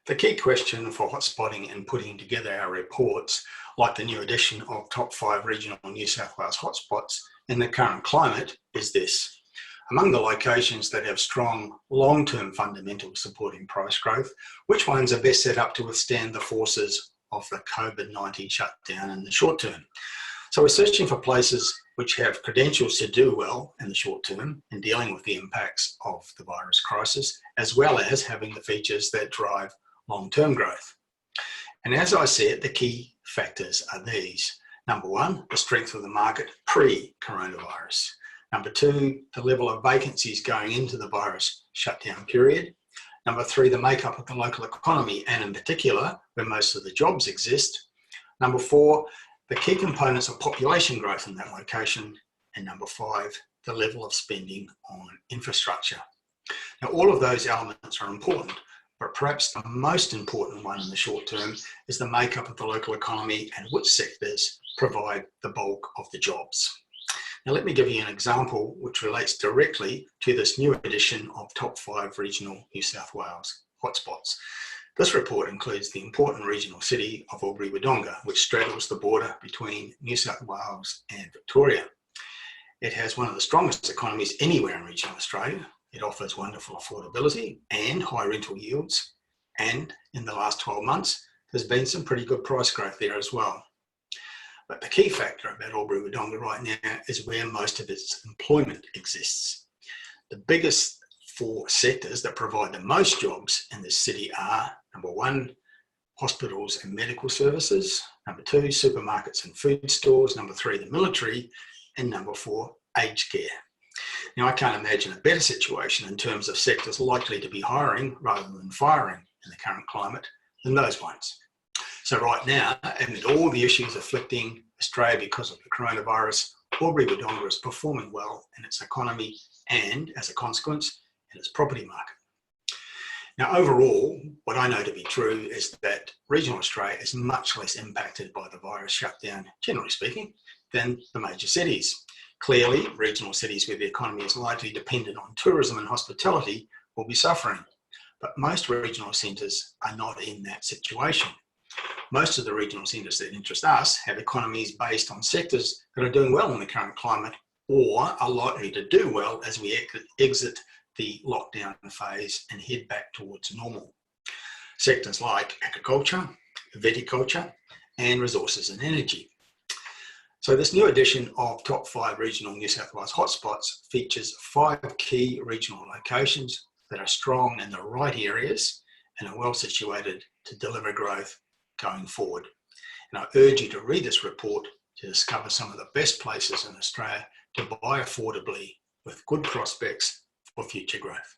The key question for hotspotting and putting together our reports, like the new edition of Top 5 Regional New South Wales Hotspots in the current climate, is this. Among the locations that have strong long-term fundamentals supporting price growth, which ones are best set up to withstand the forces of the COVID-19 shutdown in the short term? So we're searching for places which have credentials to do well in the short term in dealing with the impacts of the virus crisis, as well as having the features that drive long-term growth. And as I said, the key factors are these. Number one, the strength of the market pre-coronavirus. Number two, the level of vacancies going into the virus shutdown period. Number three, the makeup of the local economy, and in particular, where most of the jobs exist. Number four, the key components of population growth in that location. And number five, the level of spending on infrastructure. Now, all of those elements are important, but perhaps the most important one in the short term is the makeup of the local economy and which sectors provide the bulk of the jobs. Now, let me give you an example which relates directly to this new edition of Top 5 Regional New South Wales Hotspots. This report includes the important regional city of Albury-Wodonga, which straddles the border between New South Wales and Victoria. It has one of the strongest economies anywhere in regional Australia. It offers wonderful affordability and high rental yields. And in the last 12 months, there's been some pretty good price growth there as well. But the key factor about Albury-Wodonga right now is where most of its employment exists. The biggest four sectors that provide the most jobs in this city are, number one, hospitals and medical services. Number two, supermarkets and food stores. Number three, the military. And number four, aged care. Now, I can't imagine a better situation in terms of sectors likely to be hiring rather than firing in the current climate than those ones. So right now, amid all the issues afflicting Australia because of the coronavirus, Albury-Wodonga is performing well in its economy and, as a consequence, in its property market. Now, overall, what I know to be true is that regional Australia is much less impacted by the virus shutdown, generally speaking, than the major cities. Clearly, regional cities where the economy is largely dependent on tourism and hospitality will be suffering, but most regional centres are not in that situation. Most of the regional centres that interest us have economies based on sectors that are doing well in the current climate or are likely to do well as we exit the lockdown phase and head back towards normal. Sectors like agriculture, viticulture, and resources and energy. So this new edition of Top 5 Regional New South Wales Hotspots features 5 key regional locations that are strong in the right areas and are well situated to deliver growth going forward. And I urge you to read this report to discover some of the best places in Australia to buy affordably with good prospects for future growth.